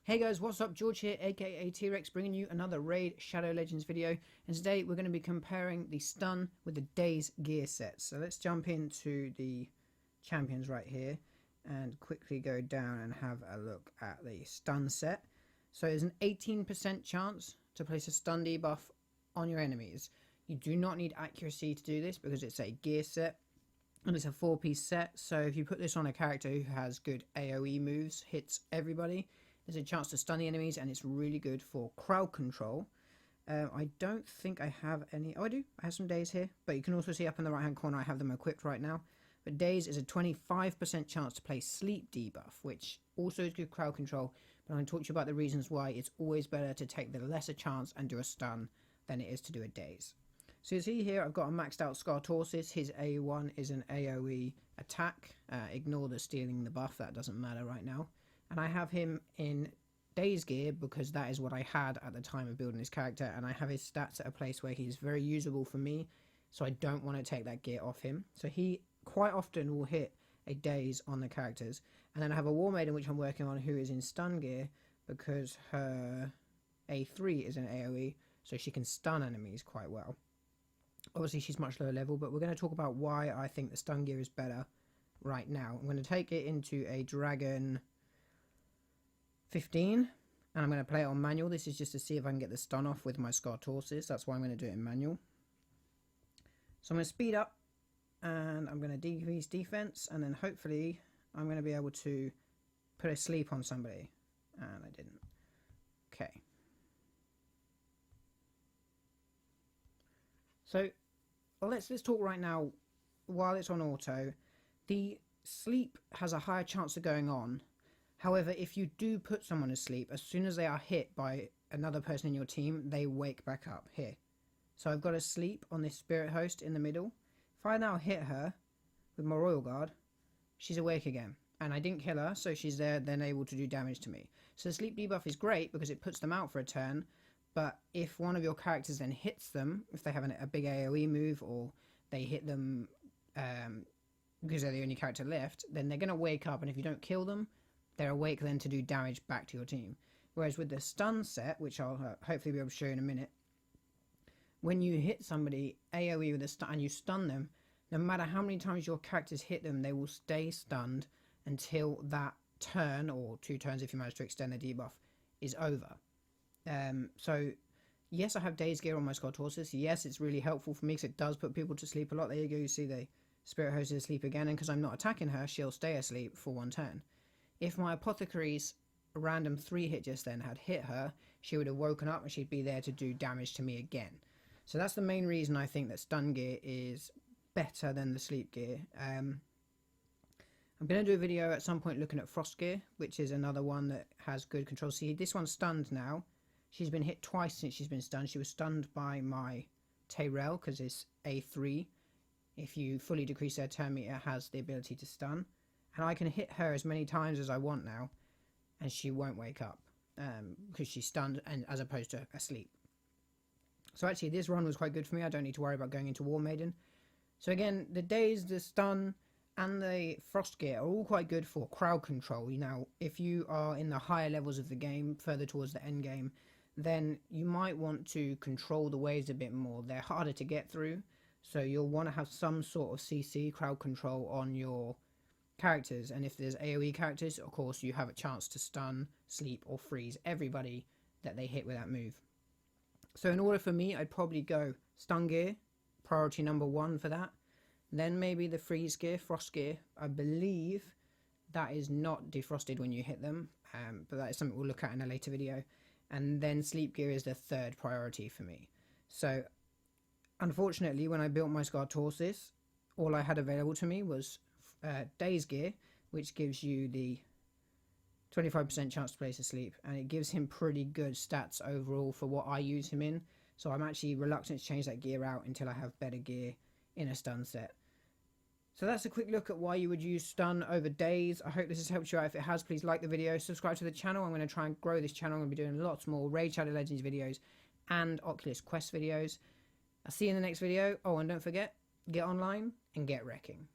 Hey guys, what's up? George here, aka T-Rex, bringing you another Raid Shadow Legends video. And today we're going to be comparing the stun with the Daze gear set. So let's jump into the champions right here and quickly go down and have a look at the stun set. So there's an 18% chance to place a stun debuff on your enemies. You do not need accuracy to do this because it's a gear set and it's a 4-piece set. So if you put this on a character who has good AoE moves, hits everybody, there's a chance to stun the enemies, and it's really good for crowd control. I don't think I have any. Oh, I do. I have some Daze here, but you can also see up in the right hand corner I have them equipped right now. But Daze is a 25% chance to play sleep debuff, which also is good crowd control. But I'm going to talk to you about the reasons why it's always better to take the lesser chance and do a stun than it is to do a Daze. So you see here I've got a maxed out Scartorsis. His A1 is an AoE attack. Ignore the stealing the buff, that doesn't matter right now. And I have him in Daze gear because that is what I had at the time of building his character, and I have his stats at a place where he's very usable for me, so I don't want to take that gear off him. So he quite often will hit a Daze on the characters. And then I have a War Maiden which I'm working on who is in stun gear because her A3 is an AoE, so she can stun enemies quite well. Obviously she's much lower level, but we're going to talk about why I think the stun gear is better right now. I'm going to take it into a Dragon 15 and I'm going to play it on manual. This is just to see if I can get the stun off with my Scartorsis. That's why I'm going to do it in manual. So I'm going to speed up and I'm going to decrease defense, and then hopefully I'm going to be able to put a sleep on somebody, and I didn't. Okay, so let's talk right now while it's on auto. The sleep has a higher chance of going on. However, if you do put someone to sleep, as soon as they are hit by another person in your team, they wake back up here. So I've got a sleep on this spirit host in the middle. If I now hit her with my Royal Guard, she's awake again. And I didn't kill her, so she's there then able to do damage to me. So the sleep debuff is great because it puts them out for a turn. But if one of your characters then hits them, if they have a big AoE move or they hit them because they're the only character left, then they're going to wake up, and if you don't kill them, they're awake then to do damage back to your team. Whereas with the stun set, which I'll hopefully be able to show you in a minute, when you hit somebody AoE with a stun and you stun them, no matter how many times your characters hit them, they will stay stunned until that turn, or 2 turns if you manage to extend the debuff, is over. So yes, I have Daze gear on my Scartorsis. Yes, it's really helpful for me because it does put people to sleep a lot. There you go, you see the Spirit Host is asleep again, and because I'm not attacking her, she'll stay asleep for 1 turn. If my Apothecary's random 3-hit just then had hit her, she would have woken up and she'd be there to do damage to me again. So that's the main reason I think that stun gear is better than the sleep gear. I'm going to do a video at some point looking at frost gear, which is another one that has good control. See, this one's stunned now. She's been hit twice since she's been stunned. She was stunned by my Tyrell because it's A3. If you fully decrease their turn meter, it has the ability to stun. And I can hit her as many times as I want now, and she won't wake up because she's stunned, and as opposed to asleep. So actually this run was quite good for me. I don't need to worry about going into War Maiden. So again, the Daze, the stun, and the frost gear are all quite good for crowd control. Now, if you are in the higher levels of the game, further towards the end game, then you might want to control the waves a bit more. They're harder to get through, so you'll want to have some sort of CC, crowd control, on your characters. And if there's AoE characters, of course you have a chance to stun, sleep, or freeze everybody that they hit with that move. So in order for me, I'd probably go stun gear, priority number 1 for that. Then maybe the freeze gear, frost gear. I believe that is not defrosted when you hit them, but that is something we'll look at in a later video. And then sleep gear is the 3rd priority for me. So unfortunately, when I built my Scartorsis, all I had available to me was Daze gear, which gives you the 25% chance to place asleep, and it gives him pretty good stats overall for what I use him in. So I'm actually reluctant to change that gear out until I have better gear in a stun set. So that's a quick look at why you would use stun over Daze. I hope this has helped you out. If it has, please like the video, subscribe to the channel. I'm going to try and grow this channel. I'm going to be doing lots more Raid Shadow Legends videos and Oculus Quest videos. I'll see you in the next video. Oh, and don't forget, get online and get wrecking.